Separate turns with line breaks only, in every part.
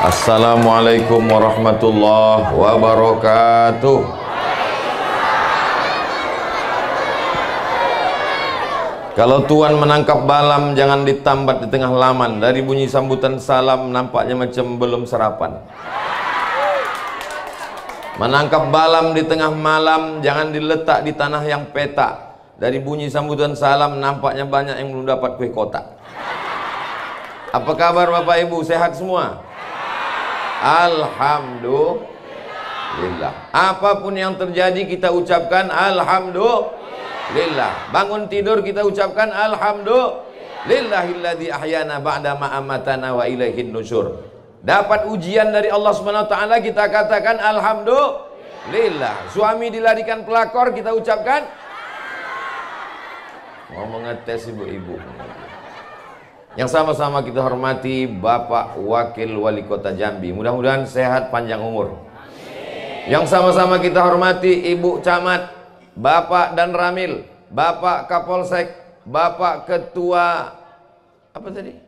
Assalamualaikum warahmatullahi wabarakatuh. Kalau Tuan menangkap balam, jangan ditambat di tengah laman. Dari bunyi sambutan salam nampaknya macam belum sarapan. Menangkap balam di tengah malam, jangan diletak di tanah yang petak. Dari bunyi sambutan salam nampaknya banyak yang belum dapat kue kotak. Apa kabar Bapak Ibu? Sehat semua? Alhamdulillah. Apapun yang terjadi kita ucapkan alhamdulillah. Bangun tidur kita ucapkan alhamdulillahilladzi ahyana ba'da ma amatana wa ilaihin nusyur. Dapat ujian dari Allah Subhanahu wa taala kita katakan alhamdulillah. Suami dilarikan pelakor kita ucapkan. Mau mengetes ibu-ibu. Yang sama-sama kita hormati Bapak Wakil Wali Kota Jambi, mudah-mudahan sehat panjang umur. Yang sama-sama kita hormati Ibu Camat, Bapak dan Ramil, Bapak Kapolsek, Bapak Ketua apa tadi?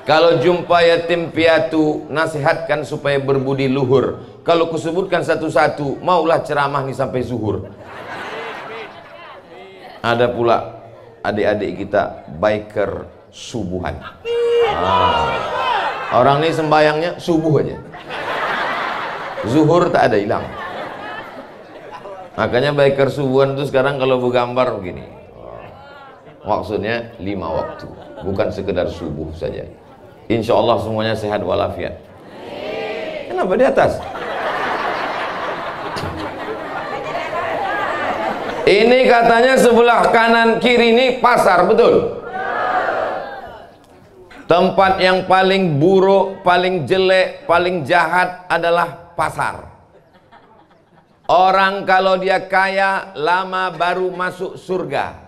Kalau jumpa yatim piatu, nasihatkan supaya berbudi luhur. Kalau kusebutkan satu-satu, maulah ceramah nih sampai zuhur. Ada pula adik-adik kita biker subuhan. Orang ini sembayangnya subuh aja, zuhur tak ada, hilang. Makanya biker subuhan itu sekarang kalau bergambar begini, maksudnya 5 waktu, bukan sekedar subuh saja. Insya Allah semuanya sehat walafiat. Kenapa di atas? Ini katanya sebelah kanan kiri ini pasar, betul? Tempat yang paling buruk, paling jelek, paling jahat adalah pasar. Orang kalau dia kaya lama baru masuk surga.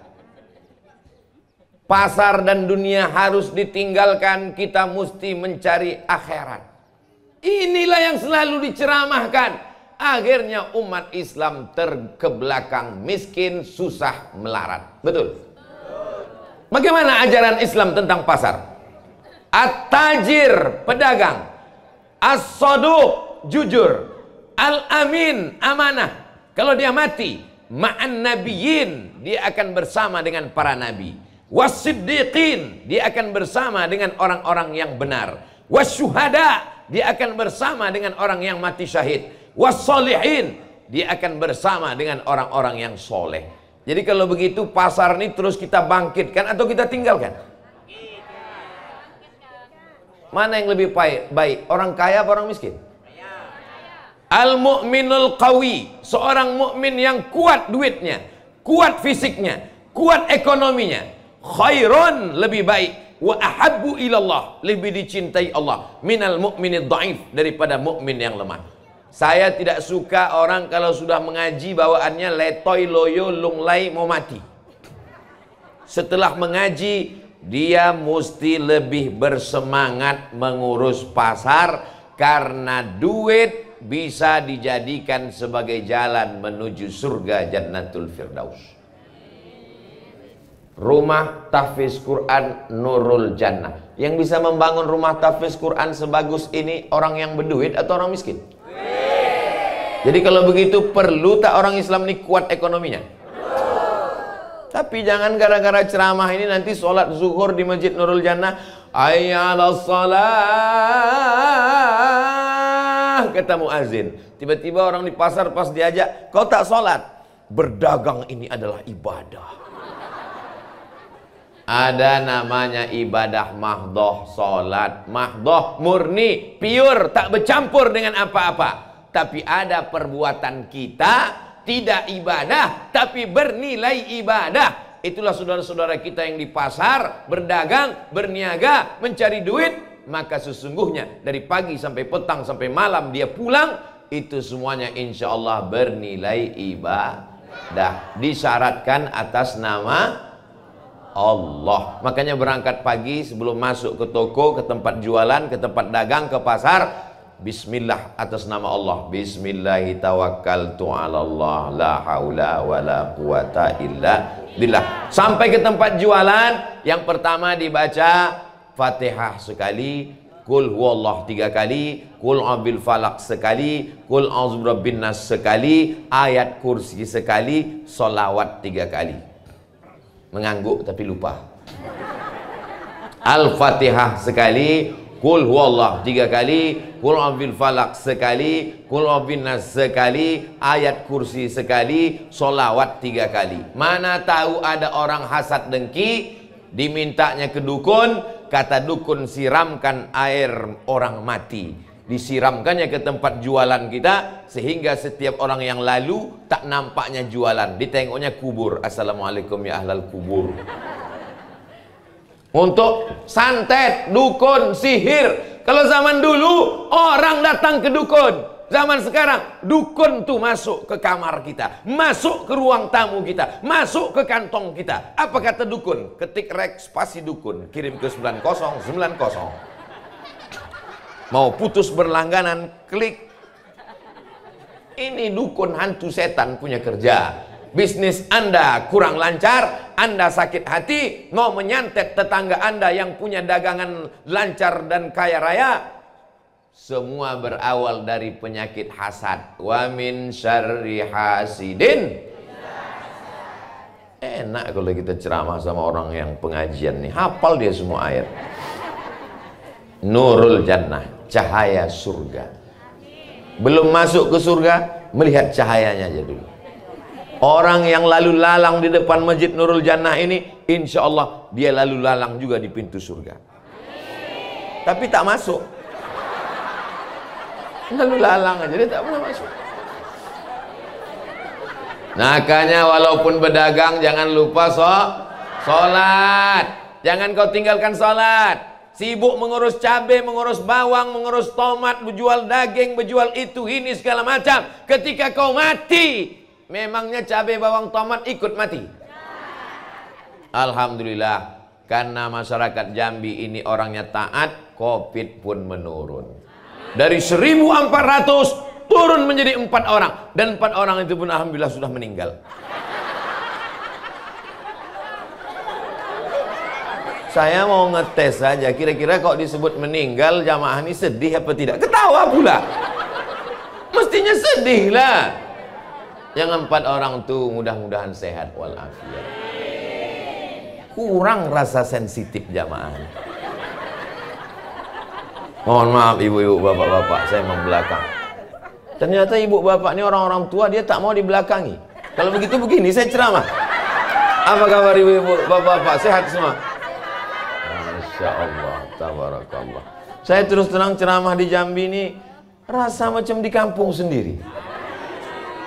Pasar dan dunia harus ditinggalkan, kita mesti mencari akhirat. Inilah yang selalu diceramahkan. Akhirnya umat Islam terkebelakang, miskin, susah, melarat. Betul? Bagaimana ajaran Islam tentang pasar? At-tajir, pedagang. As-saduq, jujur. Al-amin, amanah. Kalau dia mati, ma'an nabiyyin, dia akan bersama dengan para nabi. Was-siddiqin, dia akan bersama dengan orang-orang yang benar. Was-syuhada, dia akan bersama dengan orang yang mati syahid. Was-solihin, dia akan bersama dengan orang-orang yang soleh. Jadi kalau begitu pasar ini terus kita bangkitkan atau kita tinggalkan? Mana yang lebih baik? Orang kaya apa orang miskin? Al-mu'minul qawi, seorang mukmin yang kuat duitnya, kuat fisiknya, kuat ekonominya, khairun, lebih baik, wa ahabbu ilallah, lebih dicintai Allah, minal mu'minid dhaif, daripada mukmin yang lemah. Saya tidak suka orang kalau sudah mengaji bawaannya letoy loyo lunglai mau mati. Setelah mengaji dia mesti lebih bersemangat mengurus pasar, karena duit bisa dijadikan sebagai jalan menuju surga Jannatul Firdaus. Rumah tahfiz Quran Nurul Jannah. Yang bisa membangun rumah tahfiz Quran sebagus ini orang yang berduit atau orang miskin? Jadi kalau begitu perlu tak orang Islam ini kuat ekonominya? Tapi jangan gara-gara ceramah ini nanti sholat zuhur di Masjid Nurul Jannah, hayya 'alas shalah, kata muazin. Tiba-tiba orang di pasar pas diajak, kau tak sholat? Berdagang ini adalah ibadah. Ada namanya ibadah mahdoh, sholat mahdoh, murni, pure, tak bercampur dengan apa-apa. Tapi ada perbuatan kita tidak ibadah tapi bernilai ibadah. Itulah saudara-saudara kita yang di pasar berdagang, berniaga, mencari duit. Maka sesungguhnya dari pagi sampai petang sampai malam dia pulang, itu semuanya insya Allah bernilai ibadah, disyaratkan atas nama Allah. Makanya berangkat pagi sebelum masuk ke toko, ke tempat jualan, ke tempat dagang, ke pasar, Bismillah atas nama Allah. Bismillahi tawakkaltu 'alallah la haula wala quwata illa billah. Sampai ke tempat jualan, yang pertama dibaca Fatihah sekali, Qul huwallah 3 kali, Qul a'udzu falaq sekali, Qul a'udzu birabbin nas sekali, ayat kursi sekali, solawat 3 kali. Mengangguk tapi lupa. Al-Fatihah sekali, Qul huwallah 3 kali, Qul a'udzu falaq sekali, Qul a'udzu nas sekali, ayat kursi sekali, solawat 3 kali. Mana tahu ada orang hasad dengki, dimintanya ke dukun, kata dukun siramkan air orang mati. Disiramkannya ke tempat jualan kita, sehingga setiap orang yang lalu tak nampaknya jualan, ditengoknya kubur. Assalamualaikum ya ahlal kubur. Untuk santet, dukun, sihir. Kalau zaman dulu orang datang ke dukun, zaman sekarang dukun tuh masuk ke kamar kita, masuk ke ruang tamu kita, masuk ke kantong kita. Apa kata dukun? Ketik rek spasi dukun, kirim ke 9090. Mau putus berlangganan, klik. Ini dukun hantu setan punya kerja. Bisnis Anda kurang lancar, Anda sakit hati, mau menyantet tetangga Anda yang punya dagangan lancar dan kaya raya. Semua berawal dari penyakit hasad. Wa min syarri hasidin. Enak kalau kita ceramah sama orang yang pengajian nih, hafal dia semua ayat. Nurul jannah, cahaya surga. Belum masuk ke surga, melihat cahayanya aja dulu. Orang yang lalu lalang di depan Masjid Nurul Jannah ini, insya Allah dia lalu lalang juga di pintu surga. Tapi tak masuk. Lalu lalang aja, dia tak pernah masuk. Makanya walaupun berdagang, jangan lupa sholat. Jangan kau tinggalkan sholat. Sibuk mengurus cabai, mengurus bawang, mengurus tomat, berjual daging, berjual itu, ini segala macam. Ketika kau mati, memangnya cabai, bawang, tomat ikut mati? Alhamdulillah, karena masyarakat Jambi ini orangnya taat, Covid pun menurun. Dari 1400 turun menjadi 4 orang. Dan 4 orang itu pun alhamdulillah sudah meninggal. Saya mau ngetes saja, kira-kira kalau disebut meninggal jamaah ini sedih apa tidak? Ketawa pula. Mestinya sedih lah. Yang 4 orang tuh mudah-mudahan sehat walafiat. Kurang rasa sensitif jamaah. Mohon maaf ibu-ibu, bapak-bapak, saya membelakang. Ternyata ibu bapak ini orang-orang tua, dia tak mau dibelakangi. Kalau begitu begini saya ceramah. Apa kabar ibu-ibu, bapak-bapak, sehat semua? Masya Allah, tabarakallah. Saya terus terang ceramah di Jambi ini rasa macam di kampung sendiri.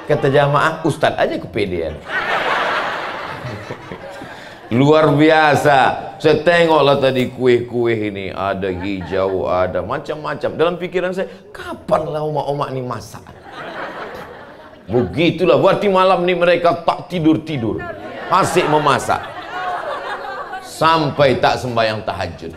Kata jamaah, ustadz aja kepedean. Luar biasa. Saya tengoklah tadi kue-kue ini, ada hijau, ada macam-macam. Dalam pikiran saya, kapanlah omak-omak ini masak? Begitulah, berarti malam ini mereka tak tidur-tidur, asik memasak sampai tak sembahyang tahajud.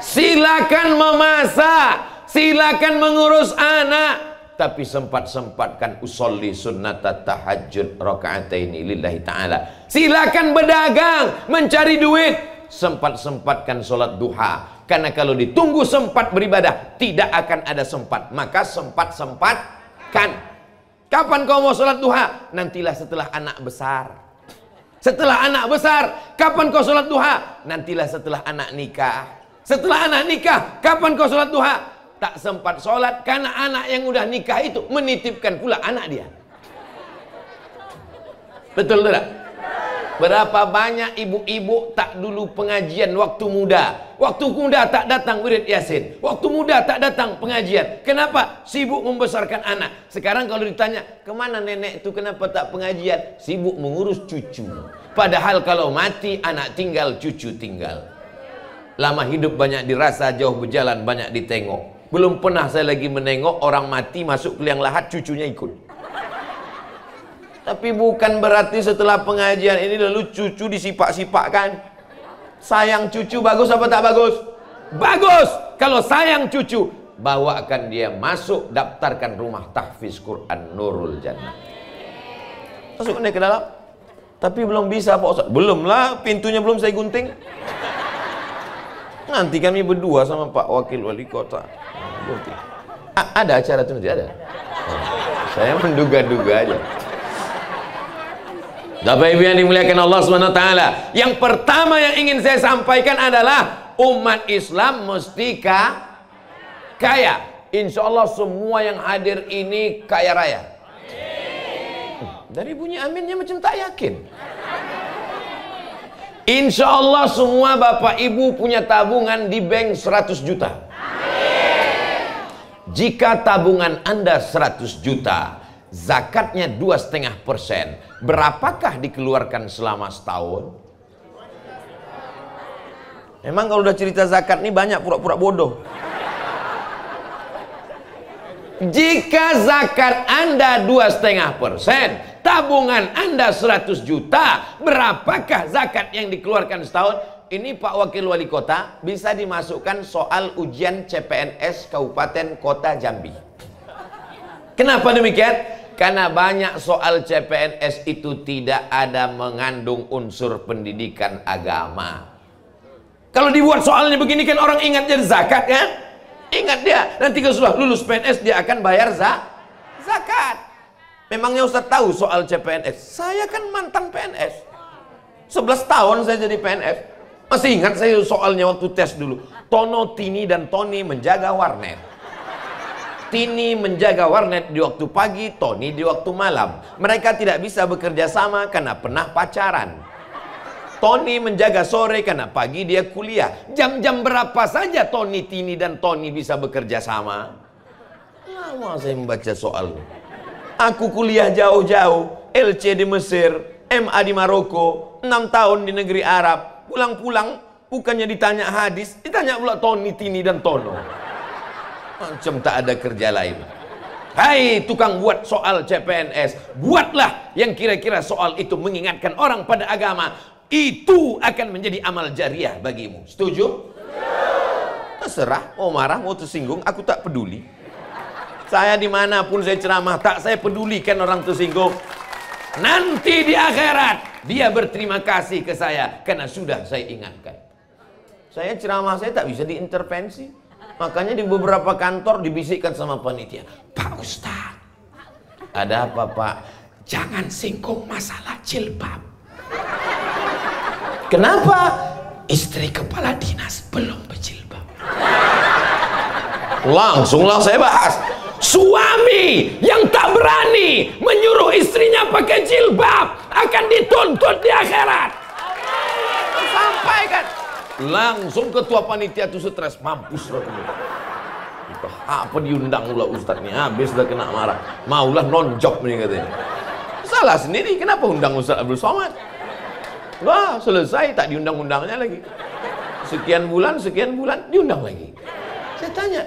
Silakan memasak, silakan mengurus anak, tapi sempat-sempatkan usolli sunnata tahajud raka'ataini lillahi ta'ala. Silakan berdagang, mencari duit, sempat-sempatkan sholat duha. Karena kalau ditunggu sempat beribadah, tidak akan ada sempat. Maka sempat-sempatkan. Kapan kau mau sholat duha? Nantilah setelah anak besar. Setelah anak besar, kapan kau sholat duha? Nantilah setelah anak nikah. Setelah anak nikah, kapan kau sholat duha? Tak sempat sholat karena anak yang udah nikah itu menitipkan pula anak dia. Betul tak? Berapa banyak ibu-ibu tak dulu pengajian waktu muda. Waktu muda tak datang wirid yasin. Waktu muda tak datang pengajian. Kenapa? Sibuk membesarkan anak. Sekarang kalau ditanya, kemana nenek itu, kenapa tak pengajian? Sibuk mengurus cucu. Padahal kalau mati anak tinggal, cucu tinggal. Lama hidup banyak dirasa, jauh berjalan banyak ditengok. Belum pernah saya lagi menengok orang mati masuk ke liang lahat, cucunya ikut. Tapi bukan berarti setelah pengajian ini lalu cucu disipak-sipakkan. Sayang cucu bagus apa tak bagus? Bagus. Kalau sayang cucu, bawakan dia masuk, daftarkan rumah tahfiz Quran Nurul Jannah. Masuk ke dalam. Tapi belum bisa Pak Ustaz. Belum lah, pintunya belum saya gunting. Nanti kami berdua sama Pak Wakil Wali Kota. Ada acara itu nanti ada. Saya menduga-duga aja. Bapak Ibu yang dimuliakan Allah SWT, yang pertama yang ingin saya sampaikan adalah umat Islam mesti kaya. Insya Allah semua yang hadir ini kaya raya. Dari bunyi aminnya macam tak yakin. Insya Allah semua Bapak Ibu punya tabungan di bank 100 juta. Jika tabungan Anda 100 juta, zakatnya 2,5%, berapakah dikeluarkan selama setahun? Memang kalau udah cerita zakat nih banyak pura-pura bodoh. Jika zakat Anda 2,5%, tabungan Anda 100 juta, berapakah zakat yang dikeluarkan setahun? Ini Pak Wakil Wali Kota bisa dimasukkan soal ujian CPNS Kabupaten Kota Jambi. Kenapa demikian? Karena banyak soal CPNS itu tidak ada mengandung unsur pendidikan agama. Kalau dibuat soalnya begini kan orang ingat jadi zakat kan? Ingat dia, nanti kalau sudah lulus PNS dia akan bayar zakat. Memangnya Ustaz tahu soal CPNS? Saya kan mantan PNS. 11 tahun saya jadi PNS. Masih ingat saya soalnya waktu tes dulu. Tono, Tini, dan Tony menjaga warnet. Tini menjaga warnet di waktu pagi, Tony di waktu malam. Mereka tidak bisa bekerja sama karena pernah pacaran. Tony menjaga sore karena pagi dia kuliah. Jam-jam berapa saja Tony, Tini, dan Tony bisa bekerja sama? Lama saya membaca soal. Aku kuliah jauh-jauh, LC di Mesir, MA di Maroko, 6 tahun di negeri Arab. Pulang-pulang bukannya ditanya hadis, ditanya pula Tony, Tini, dan Tono. Macam tak ada kerja lain. Hai tukang buat soal CPNS, buatlah yang kira-kira soal itu mengingatkan orang pada agama. Itu akan menjadi amal jariah bagimu. Setuju? Terserah, mau marah, mau tersinggung, aku tak peduli. Saya dimanapun saya ceramah, tak saya pedulikan orang tersinggung. Nanti di akhirat dia berterima kasih ke saya karena sudah saya ingatkan. Saya ceramah saya tak bisa diintervensi. Makanya di beberapa kantor dibisikkan sama panitia, Pak Ustaz, ada apa Pak? Jangan singgung masalah jilbab. Kenapa? Istri kepala dinas belum berjilbab. Langsunglah saya bahas. Suami yang tak berani menyuruh istrinya pakai jilbab akan dituntut di akhirat. Sampaikan. Langsung ketua panitia itu stres, mampus lah. Apa diundang pula Ustadz nih, habis dah kena marah. Maulah nonjok nih katanya. Salah sendiri, kenapa undang Ustadz Abdul Somad? Wah, selesai tak diundang-undangnya lagi. Sekian bulan diundang lagi. Saya tanya,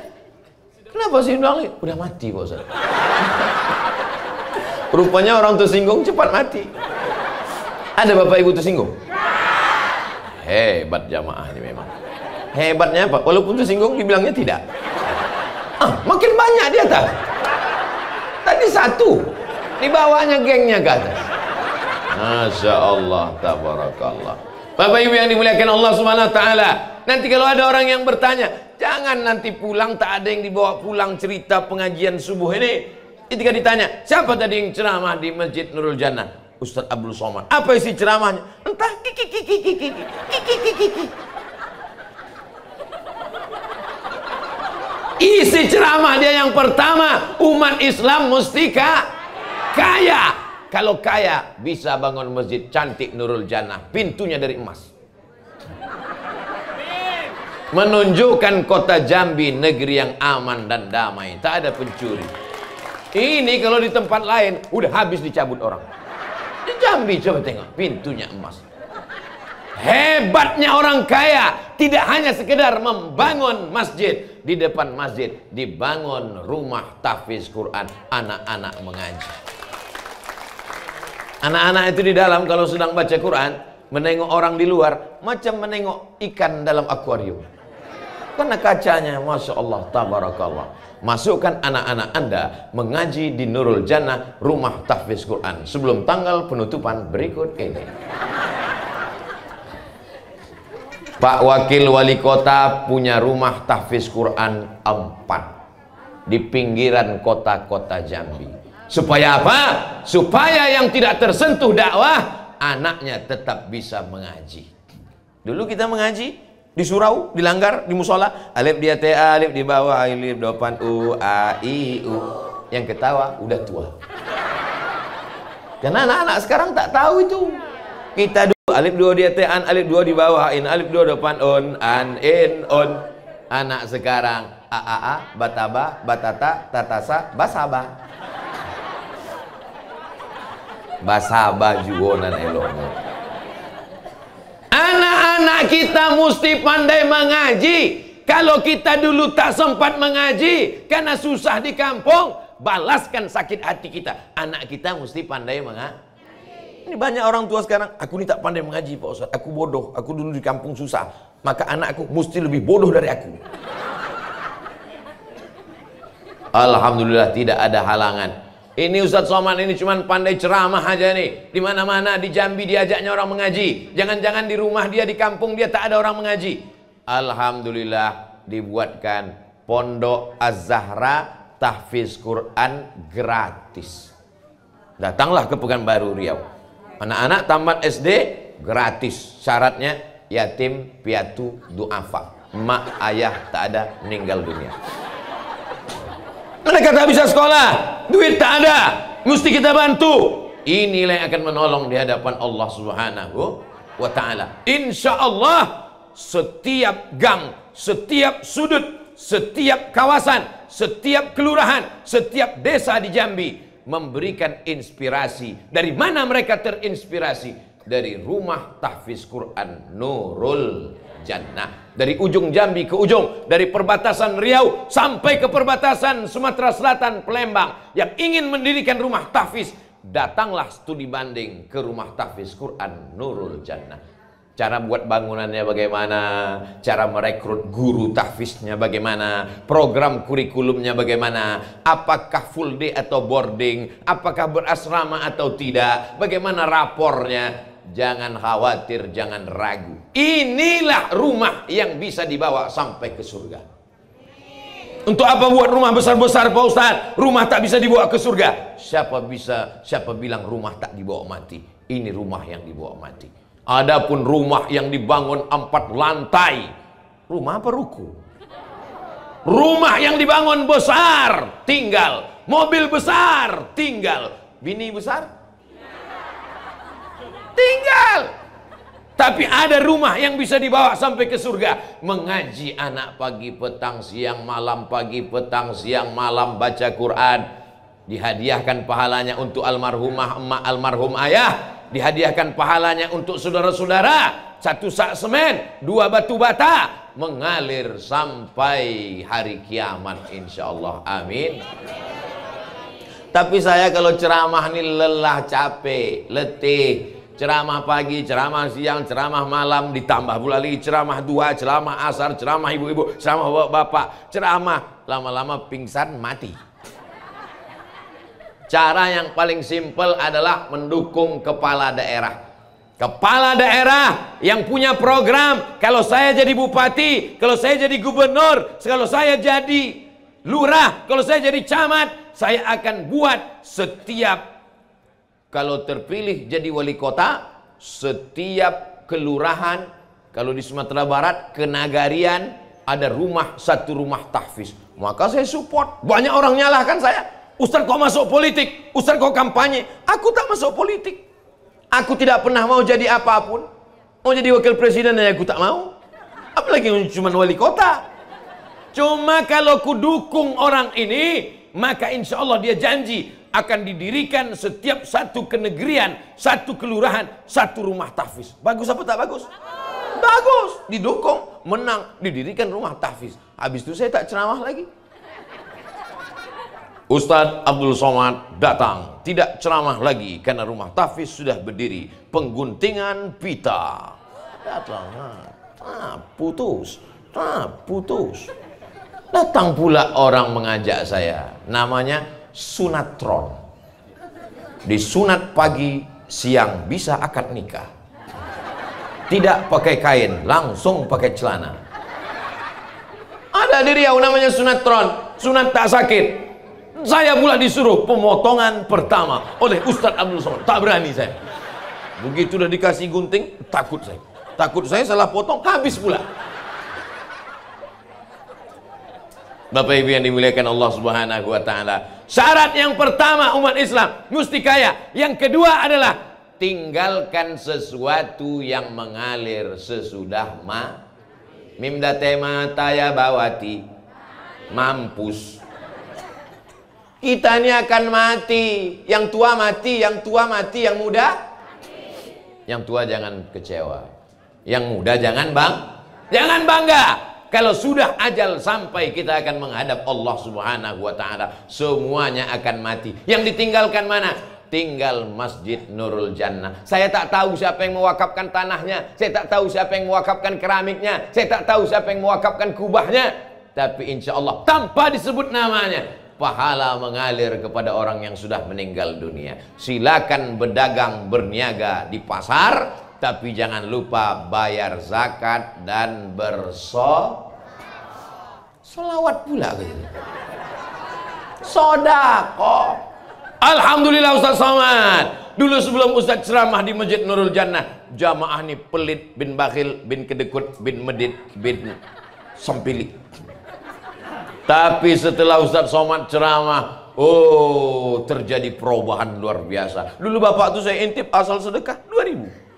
kenapa sih undang lagi? Udah mati Pak Ustadz. Rupanya orang tersinggung cepat mati. Ada Bapak Ibu tersinggung? Hebat jamaah ini memang. Hebatnya apa? Walaupun tersinggung dibilangnya tidak. Makin banyak di atas. Tadi satu, di bawahnya gengnya ke atas. Masya Allah, tabarakallah. Bapak Ibu yang dimuliakan Allah Subhanahu Wa Taala. Nanti kalau ada orang yang bertanya, jangan nanti pulang tak ada yang dibawa pulang cerita pengajian subuh ini. Ketika ditanya, siapa tadi yang ceramah di Masjid Nurul Jannah? Ustadz Abdul Somad. Apa isi ceramahnya? Entah. Isi ceramah dia yang pertama, umat Islam mesti kaya. Kalau kaya bisa bangun masjid cantik Nurul Jannah, pintunya dari emas. Menunjukkan kota Jambi negeri yang aman dan damai, tak ada pencuri. Ini kalau di tempat lain udah habis dicabut orang. Di Jambi coba tengok, pintunya emas. Hebatnya orang kaya, tidak hanya sekedar membangun masjid. Di depan masjid dibangun rumah tahfiz Quran, anak-anak mengaji. Anak-anak itu di dalam kalau sedang baca Quran, menengok orang di luar macam menengok ikan dalam akuarium. Karena kacanya, Masya Allah, tabarakallah. Masukkan anak-anak Anda mengaji di Nurul Jannah, rumah tahfiz Quran, sebelum tanggal penutupan berikut ini. Pak Wakil Wali Kota punya rumah tahfiz Quran 4 di pinggiran kota-kota Jambi. Supaya apa? Supaya yang tidak tersentuh dakwah, anaknya tetap bisa mengaji. Dulu kita mengaji di surau, di langgar, di musola, alif dia ta, alif di bawah, alif depan u, a, i, u. Yang ketawa udah tua. Karena anak-anak sekarang tak tahu itu. Kita dulu alif dua dia ta, an, alif dua di bawah, in, alif dua depan on, an, in, on. Anak sekarang a, bataba, batata, tatasa, basaba. Basaba juga nan eloknya. Anak-anak kita mesti pandai mengaji. Kalau kita dulu tak sempat mengaji karena susah di kampung, balaskan sakit hati kita. Anak kita mesti pandai mengaji. Ini banyak orang tua sekarang, aku ini tak pandai mengaji Pak Ustaz, aku bodoh, aku dulu di kampung susah, maka anakku mesti lebih bodoh dari aku. Alhamdulillah tidak ada halangan. Ini Ustaz Somad ini cuma pandai ceramah aja nih. Di mana-mana di Jambi diajaknya orang mengaji. Jangan-jangan di rumah dia, di kampung dia tak ada orang mengaji. Alhamdulillah dibuatkan Pondok Az-Zahra tahfiz Quran gratis. Datanglah ke Pekanbaru Riau. Anak-anak tamat SD gratis. Syaratnya yatim piatu duafa. Mak ayah tak ada, meninggal dunia. Mereka tak bisa sekolah, duit tak ada, mesti kita bantu. Inilah yang akan menolong di hadapan Allah Subhanahu wa ta'ala. Insya Allah setiap gang, setiap sudut, setiap kawasan, setiap kelurahan, setiap desa di Jambi memberikan inspirasi. Dari mana mereka terinspirasi? Dari rumah tahfiz Quran Nurul Jannah. Dari ujung Jambi ke ujung, dari perbatasan Riau sampai ke perbatasan Sumatera Selatan, Palembang, yang ingin mendirikan rumah tahfiz, datanglah studi banding ke rumah tahfiz Quran Nurul Jannah. Cara buat bangunannya bagaimana, cara merekrut guru tahfiznya bagaimana, program kurikulumnya bagaimana, apakah full day atau boarding, apakah berasrama atau tidak, bagaimana rapornya. Jangan khawatir, jangan ragu. Inilah rumah yang bisa dibawa sampai ke surga. Untuk apa buat rumah besar-besar Pak Ustaz? Rumah tak bisa dibawa ke surga. Siapa bilang rumah tak dibawa mati? Ini rumah yang dibawa mati. Adapun rumah yang dibangun 4 lantai, rumah apa ruko? Rumah yang dibangun besar, tinggal. Mobil besar, tinggal. Bini besar, tinggal. Tapi ada rumah yang bisa dibawa sampai ke surga. Mengaji anak pagi, petang, siang, malam, pagi, petang, siang, malam, baca Quran. Dihadiahkan pahalanya untuk almarhumah emak, almarhum ayah. Dihadiahkan pahalanya untuk saudara-saudara. 1 sak semen, 2 batu bata, mengalir sampai hari kiamat insyaallah. Amin. Tapi saya kalau ceramah ini lelah, capek, letih. Ceramah pagi, ceramah siang, ceramah malam, ditambah pula lagi ceramah 2, ceramah asar, ceramah ibu-ibu, ceramah bapak, ceramah, lama-lama pingsan, mati. Cara yang paling simpel adalah mendukung kepala daerah. Kepala daerah yang punya program, kalau saya jadi bupati, kalau saya jadi gubernur, kalau saya jadi lurah, kalau saya jadi camat, saya akan buat setiap, kalau terpilih jadi wali kota, setiap kelurahan, kalau di Sumatera Barat, kenagarian, ada satu rumah tahfiz. Maka saya support. Banyak orang nyalahkan saya. Ustaz kok masuk politik? Ustaz kok kampanye? Aku tak masuk politik. Aku tidak pernah mau jadi apapun. Mau jadi wakil presiden aja aku tak mau. Apalagi cuma wali kota. Cuma kalau ku dukung orang ini, maka insya Allah dia janji akan didirikan setiap satu kenegerian, satu kelurahan, satu rumah tahfiz. Bagus apa tak bagus? Bagus. Didukung, menang, didirikan rumah tahfiz. Habis itu saya tak ceramah lagi. Ustadz Abdul Somad datang, tidak ceramah lagi karena rumah tahfiz sudah berdiri. Pengguntingan pita. Datang, putus. putus. Datang pula orang mengajak saya, namanya sunatron. Disunat pagi, siang bisa akad nikah. Tidak pakai kain, langsung pakai celana. Ada di Riau namanya sunatron, sunat tak sakit. Saya pula disuruh pemotongan pertama oleh Ustadz Abdul Somad. Tak berani saya. Begitu udah dikasih gunting, takut saya. Takut saya salah potong, habis pula. Bapak Ibu yang dimuliakan Allah Subhanahu wa taala. Syarat yang pertama umat Islam mesti kaya. Yang kedua adalah tinggalkan sesuatu yang mengalir sesudah mimda tema taya bawati. Mampus. Kita ini akan mati. Yang tua mati, yang tua mati, yang muda. Yang tua jangan kecewa. Yang muda jangan bangga. Kalau sudah ajal sampai, kita akan menghadap Allah Subhanahu wa taala. Semuanya akan mati. Yang ditinggalkan mana? Tinggal Masjid Nurul Jannah. Saya tak tahu siapa yang mewakafkan tanahnya. Saya tak tahu siapa yang mewakafkan keramiknya. Saya tak tahu siapa yang mewakafkan kubahnya. Tapi insya Allah tanpa disebut namanya, pahala mengalir kepada orang yang sudah meninggal dunia. Silakan berdagang berniaga di pasar, tapi jangan lupa bayar zakat dan solawat pula gitu. Sodako. Alhamdulillah Ustaz Somad. Dulu sebelum Ustaz ceramah di Masjid Nurul Jannah, jamaah nih pelit bin bakhil bin kedekut bin medit bin sempili. Tapi setelah Ustaz Somad ceramah, oh terjadi perubahan luar biasa. Dulu bapak tuh saya intip asal sedekah 2.000.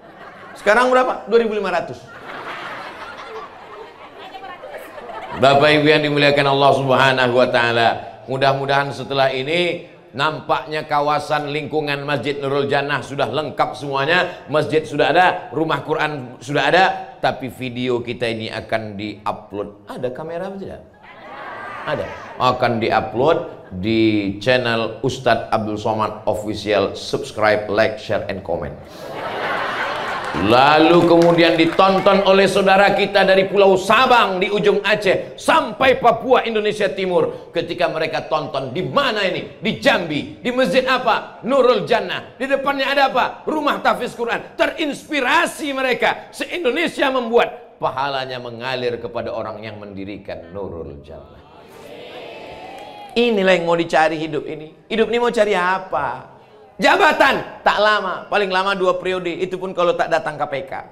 Sekarang berapa? 2.500. Bapak Ibu yang dimuliakan Allah Subhanahu wa taala, mudah-mudahan setelah ini nampaknya kawasan lingkungan Masjid Nurul Jannah sudah lengkap semuanya. Masjid sudah ada, rumah Quran sudah ada, tapi video kita ini akan di-upload. Ada kamera tidak? Ada. Akan di-upload di channel Ustadz Abdul Somad Official. Subscribe, like, share, and comment. Lalu kemudian ditonton oleh saudara kita dari Pulau Sabang di ujung Aceh sampai Papua Indonesia Timur. Ketika mereka tonton, di mana ini? Di Jambi. Di masjid apa? Nurul Jannah. Di depannya ada apa? Rumah tahfiz Quran. Terinspirasi mereka. Se-Indonesia membuat, pahalanya mengalir kepada orang yang mendirikan Nurul Jannah. Inilah yang mau dicari hidup ini. Hidup ini mau cari apa? Jabatan tak lama, paling lama 2 periode, itu pun kalau tak datang KPK.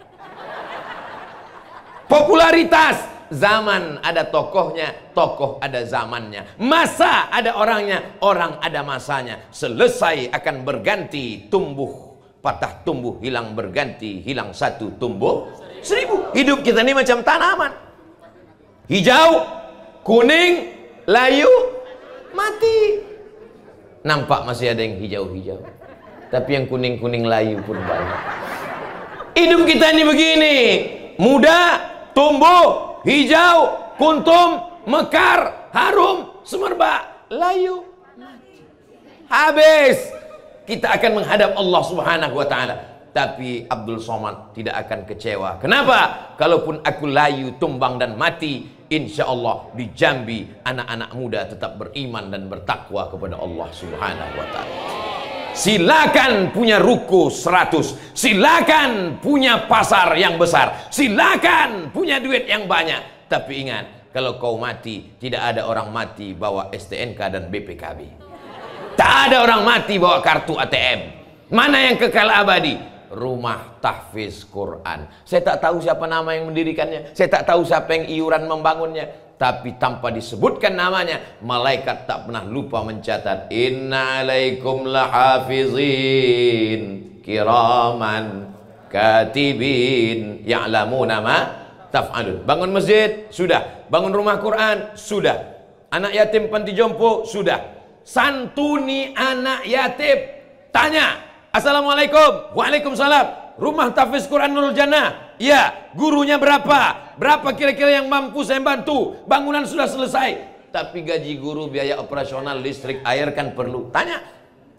Popularitas, zaman ada tokohnya, tokoh ada zamannya. Masa ada orangnya, orang ada masanya. Selesai akan berganti, tumbuh, patah tumbuh, hilang berganti, hilang satu, tumbuh 1000. Hidup kita ini macam tanaman. Hijau, kuning, layu, mati. Nampak masih ada yang hijau-hijau, tapi yang kuning-kuning layu pun banyak. Hidup kita ini begini, muda, tumbuh, hijau, kuntum, mekar, harum, semerbak, layu, mati. Habis. Kita akan menghadap Allah Subhanahu wa taala. Tapi Abdul Somad tidak akan kecewa. Kenapa? Kalaupun aku layu, tumbang dan mati, insya Allah di Jambi anak-anak muda tetap beriman dan bertakwa kepada Allah Subhanahu wa taala. Silakan punya ruko 100, silakan punya pasar yang besar, silakan punya duit yang banyak. Tapi ingat, kalau kau mati, tidak ada orang mati bawa STNK dan BPKB. Tak ada orang mati bawa kartu ATM. Mana yang kekal abadi? Rumah tahfiz Quran. Saya tak tahu siapa nama yang mendirikannya, saya tak tahu siapa yang iuran membangunnya, tapi tanpa disebutkan namanya, malaikat tak pernah lupa mencatat, inna alaikum lahafizin kiraman katibin ya'lamuna ma taf'alun. Bangun masjid sudah, bangun rumah Quran sudah, anak yatim panti jompo sudah, santuni anak yatim, tanya assalamualaikum, waalaikumsalam, rumah tahfiz Quran Nurul Jannah, ya, gurunya berapa? Berapa kira-kira yang mampu saya bantu? Bangunan sudah selesai, tapi gaji guru, biaya operasional, listrik, air kan perlu. Tanya,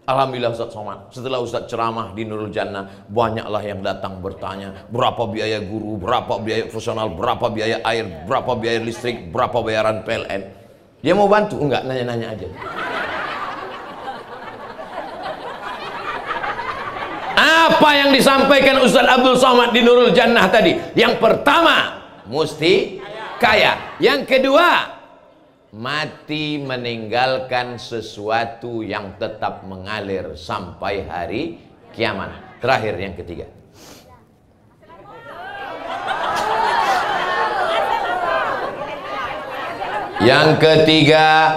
Alhamdulillah Ustaz Somad, setelah Ustaz ceramah di Nurul Jannah, banyaklah yang datang bertanya, berapa biaya guru, berapa biaya profesional, berapa biaya air, berapa biaya listrik, berapa bayaran PLN. Dia mau bantu? Enggak, nanya-nanya aja. Apa yang disampaikan Ustaz Abdul Somad di Nurul Jannah tadi? Yang pertama, mesti kaya. Yang kedua, mati meninggalkan sesuatu yang tetap mengalir sampai hari kiamat. Terakhir yang ketiga,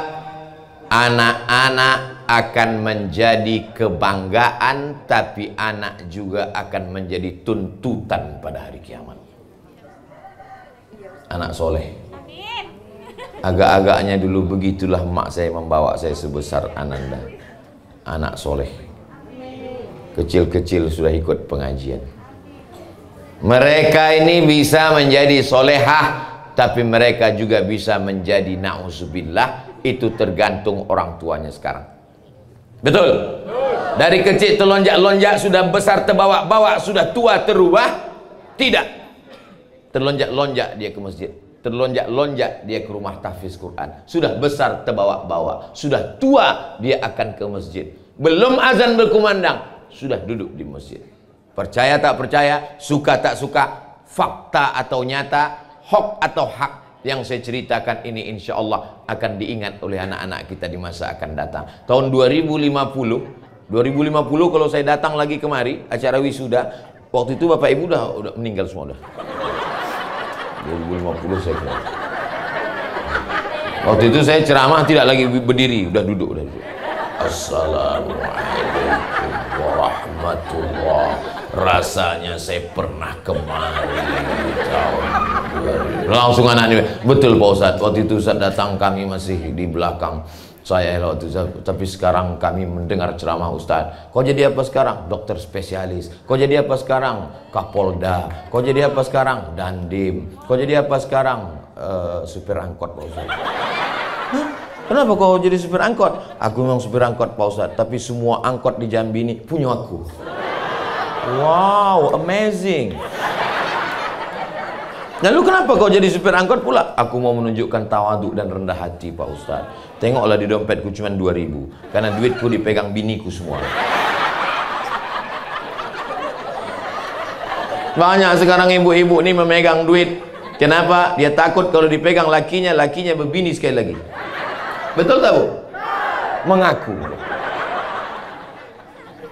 anak-anak akan menjadi kebanggaan, tapi anak juga akan menjadi tuntutan pada hari kiamat. Anak soleh. Agak-agaknya dulu begitulah mak saya membawa saya sebesar Ananda. Anak soleh. Kecil-kecil sudah ikut pengajian. Mereka ini bisa menjadi solehah, tapi mereka juga bisa menjadi na'udzubillah. Itu tergantung orang tuanya sekarang. Betul? Dari kecil terlonjak-lonjak, sudah besar terbawa-bawa, sudah tua terubah? Tidak. Terlonjak-lonjak dia ke masjid, terlonjak-lonjak dia ke rumah tahfiz Quran, sudah besar terbawa-bawa, sudah tua dia akan ke masjid, belum azan berkumandang sudah duduk di masjid. Percaya tak percaya, suka tak suka, fakta atau nyata, hoax atau hak, yang saya ceritakan ini insya Allah akan diingat oleh anak-anak kita di masa akan datang. Tahun 2050 kalau saya datang lagi kemari acara wisuda, waktu itu bapak ibu udah meninggal semua dah. 2050 saya kira. Waktu itu saya ceramah tidak lagi berdiri, udah duduk. Assalamualaikum warahmatullahi. Rasanya saya pernah kemari tahun 2000. Langsung anaknya, betul Pak Ustadz, waktu itu Ustadz datang kami masih di belakang saya waktu itu, tapi sekarang kami mendengar ceramah Ustadz. Kau jadi apa sekarang? Dokter spesialis. Kau jadi apa sekarang? Kapolda. Kau jadi apa sekarang? Dandim. Kau jadi apa sekarang? Supir angkot Pak Ustadz. Hah? Kenapa kau jadi supir angkot? Aku memang supir angkot Pak Ustadz, tapi semua angkot di Jambi ini punya aku. Wow, amazing. Lalu kenapa kau jadi supir angkot pula? Aku mau menunjukkan tawaduk dan rendah hati Pak Ustadz. Tengoklah di dompetku cuma 2.000, karena duitku dipegang biniku semua. Banyak sekarang ibu-ibu ini memegang duit. Kenapa? Dia takut kalau dipegang lakinya berbini sekali lagi. Betul tak Bu? Mengaku.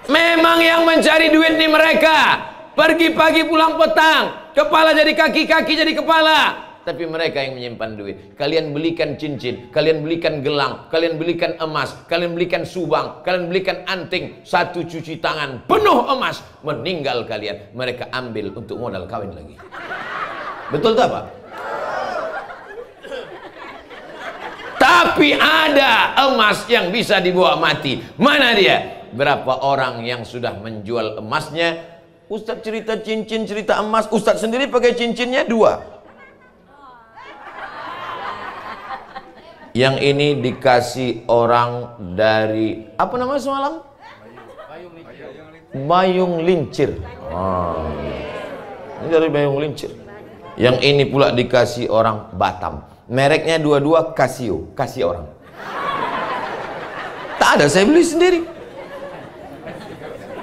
Memang yang mencari duit ini mereka. Pergi pagi pulang petang, kepala jadi kaki, kaki jadi kepala. Tapi mereka yang menyimpan duit. Kalian belikan cincin, kalian belikan gelang, kalian belikan emas, kalian belikan subang, kalian belikan anting, satu cuci tangan penuh emas, meninggal kalian, mereka ambil untuk modal kawin lagi. Betul tak Pak? Tapi ada emas yang bisa dibawa mati. Mana dia? Berapa orang yang sudah menjual emasnya? Ustadz cerita cincin, cerita emas. Ustadz sendiri pakai cincinnya 2. Yang ini dikasih orang dari apa namanya semalam? Bayung Lincir. Ini dari Bayung Lincir. Yang ini pula dikasih orang Batam. Mereknya dua-dua Casio, kasih orang. Tak ada, saya beli sendiri.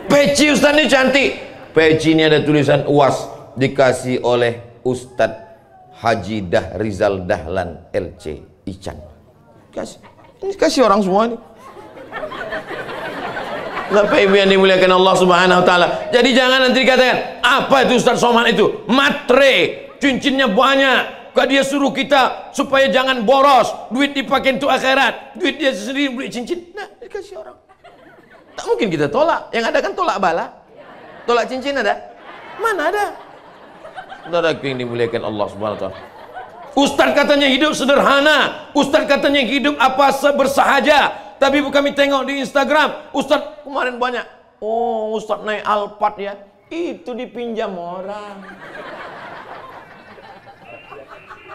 Peci Ustadz ini cantik. Peci ini ada tulisan UAS, dikasih oleh Ustadz Haji Rizal Dahlan LC Ican. Ini kasih orang semua ini. Bapak Ibu yang dimuliakan Allah Subhanahu wa taala. Jadi jangan nanti dikatakan, apa itu Ustadz Somad itu? Matre, cincinnya banyak. Kok dia suruh kita supaya jangan boros, duit dipakai untuk akhirat, duit dia sendiri beli cincin. Nah, dikasih orang. Tak mungkin kita tolak. Yang ada kan tolak bala. Tolak cincin ada? Mana ada? Saudaraku yang dimuliakan Allah Subhanahu wa taala. Ustaz katanya hidup sederhana. Ustaz katanya hidup apa bersahaja. Tapi kami tengok di Instagram, Ustaz kemarin banyak. Oh, Ustaz naik Alphard ya. Itu dipinjam orang.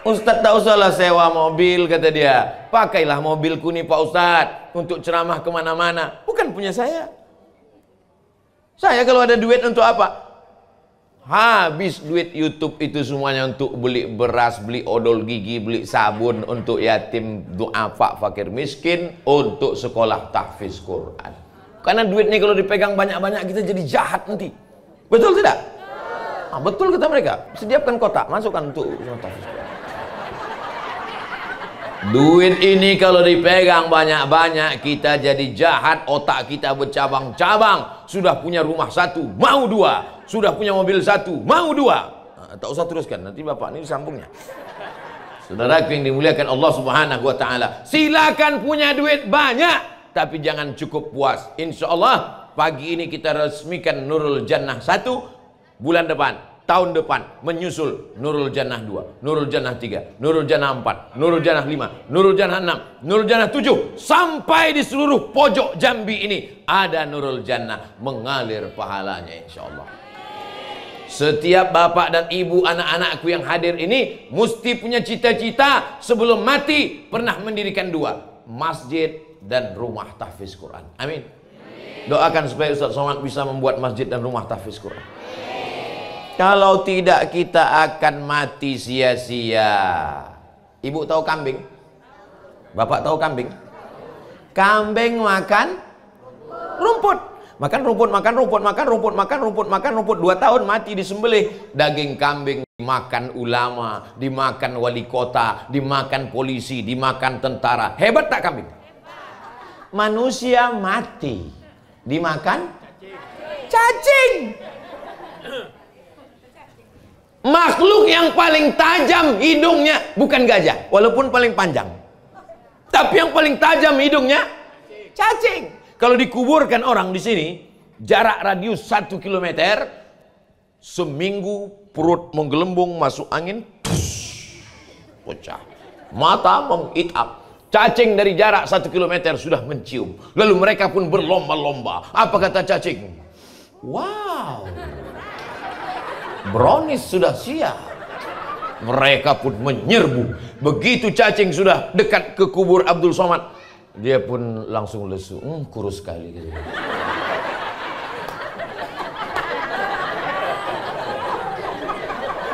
Ustadz tak usahlah sewa mobil, kata dia. Pakailah mobilku nih Pak Ustadz untuk ceramah kemana-mana. Bukan punya saya. Saya kalau ada duit untuk apa? Habis duit YouTube itu semuanya untuk beli beras, beli odol gigi, beli sabun untuk yatim, duafa, fakir miskin, untuk sekolah tahfiz Quran. Karena duit ini kalau dipegang banyak-banyak kita jadi jahat nanti. Betul tidak? Ah, betul kata mereka. Sediakan kotak, masukkan untuk tahfiz Quran. Duit ini kalau dipegang banyak-banyak kita jadi jahat, otak kita bercabang-cabang. Sudah punya rumah satu, mau dua. Sudah punya mobil satu, mau dua. Nah, tak usah teruskan, nanti bapak ini sambungnya. Saudaraku yang dimuliakan Allah Subhanahu wa ta'ala, silakan punya duit banyak, tapi jangan cukup puas. Insya Allah pagi ini kita resmikan Nurul Jannah 1, bulan depan, tahun depan menyusul Nurul Jannah 2, Nurul Jannah 3, Nurul Jannah 4, Nurul Jannah 5, Nurul Jannah 6, Nurul Jannah 7, sampai di seluruh pojok Jambi ini ada Nurul Jannah mengalir pahalanya insya Allah. Setiap bapak dan ibu anak-anakku yang hadir ini mesti punya cita-cita sebelum mati pernah mendirikan 2 masjid dan rumah tahfiz Quran. Amin. Doakan supaya Ustaz Somad bisa membuat masjid dan rumah tahfiz Quran. Kalau tidak kita akan mati sia-sia. Ibu tahu kambing? Bapak tahu kambing? Kambing makan rumput. Makan rumput, makan rumput, makan rumput, makan rumput, makan rumput. 2 tahun mati disembelih. Daging kambing dimakan ulama, dimakan wali kota, dimakan polisi, dimakan tentara. Hebat tak kambing? Manusia mati dimakan cacing. Makhluk yang paling tajam hidungnya bukan gajah, walaupun paling panjang. Tapi yang paling tajam hidungnya cacing. Kalau dikuburkan orang di sini, jarak radius 1 kilometer, seminggu perut menggelembung masuk angin, pecah. Mata menghitam. Cacing dari jarak 1 kilometer sudah mencium. Lalu mereka pun berlomba-lomba. Apa kata cacing? Wow, brownies sudah siap. Mereka pun menyerbu. Begitu cacing sudah dekat ke kubur Abdul Somad, dia pun langsung lesu. Kurus sekali gitu.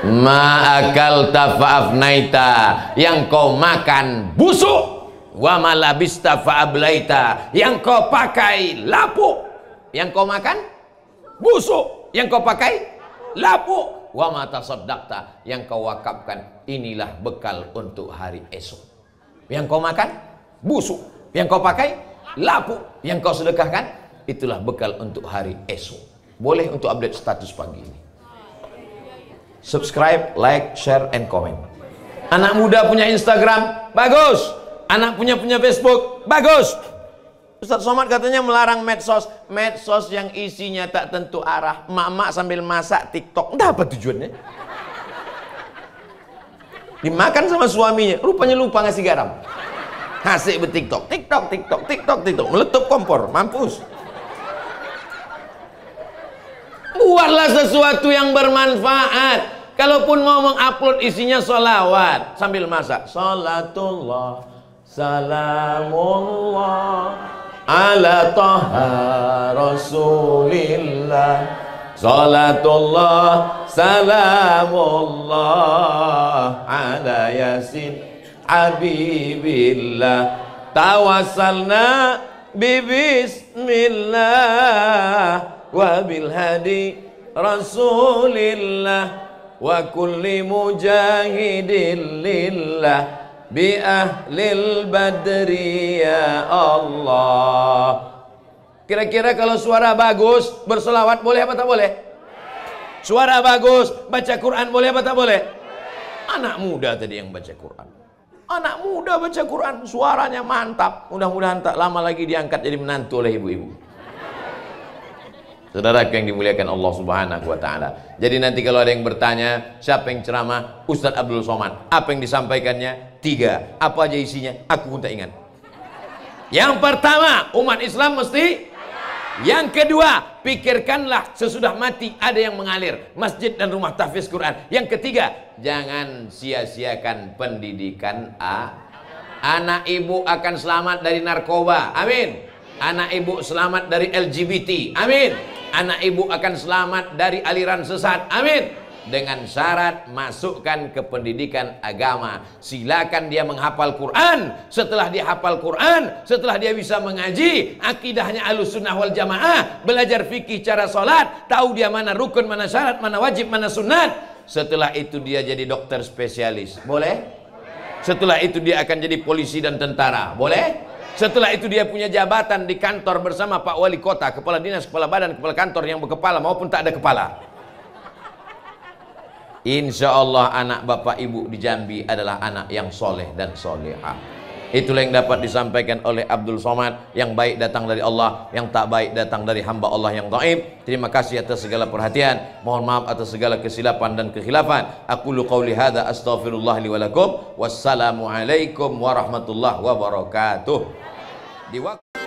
Ma'akalta fa'afnaita, yang kau makan busuk. Wa malabista fa'ablaita, yang kau pakai lapuk. Yang kau makan busuk, yang kau pakai lapuk. Wa ma tasaddaqta, yang kau wakafkan, inilah bekal untuk hari esok. Yang kau makan busuk, yang kau pakai lapuk, yang kau sedekahkan, itulah bekal untuk hari esok. Boleh untuk update status pagi ini. Subscribe, like, share, and comment. Anak muda punya Instagram, bagus. Anak punya Facebook, bagus. Ustaz Somad katanya melarang medsos. Medsos yang isinya tak tentu arah. Emak-emak sambil masak TikTok. Entah apa tujuannya. Dimakan sama suaminya, rupanya lupa ngasih garam. Asik bertiktok, TikTok, meletup kompor, mampus. Buatlah sesuatu yang bermanfaat. Kalaupun mau mengupload isinya sholawat sambil masak, sholatullah, salamullah, ala taha rasulillah, sholatullah, salamullah, ala yasin habibillah, tawassalna bibismillah wa bil hadi rasulillah wa kulli mujahidin lillah bi ahlil badri ya Allah. Kira-kira kalau suara bagus berselawat boleh apa tak boleh? Suara bagus baca Quran boleh apa tak boleh? Anak muda tadi yang baca Quran. Anak muda baca Quran, suaranya mantap. Mudah-mudahan tak lama lagi diangkat jadi menantu oleh ibu-ibu. Saudara yang dimuliakan Allah Subhanahu wa ta'ala. Jadi nanti kalau ada yang bertanya, siapa yang ceramah? Ustadz Abdul Somad. Apa yang disampaikannya? 3. Apa aja isinya? Aku pun tak ingat. Yang pertama, umat Islam mesti Yang kedua, pikirkanlah sesudah mati ada yang mengalir, masjid dan rumah tahfiz Quran. Yang ketiga, jangan sia-siakan pendidikan anak ibu akan selamat dari narkoba, amin. Anak ibu selamat dari LGBT, amin. Anak ibu akan selamat dari aliran sesat, amin. Dengan syarat masukkan ke pendidikan agama. Silakan dia menghafal Quran. Setelah dia hafal Quran, setelah dia bisa mengaji, akidahnya Ahlussunnah wal Jamaah, belajar fikih cara sholat, tahu dia mana rukun, mana syarat, mana wajib, mana sunat. Setelah itu dia jadi dokter spesialis, boleh? Setelah itu dia akan jadi polisi dan tentara, boleh? Setelah itu dia punya jabatan di kantor bersama Pak Wali Kota, kepala dinas, kepala badan, kepala kantor yang berkepala maupun tak ada kepala. Insya Allah anak bapak ibu di Jambi adalah anak yang soleh dan solehah. Itulah yang dapat disampaikan oleh Abdul Somad. Yang baik datang dari Allah, yang tak baik datang dari hamba Allah yang dhaif. Terima kasih atas segala perhatian. Mohon maaf atas segala kesilapan dan kekhilafan. Aqulu qawli hadza astaghfirullah li wa lakum. Wassalamualaikum warahmatullahi wabarakatuh. Di waktu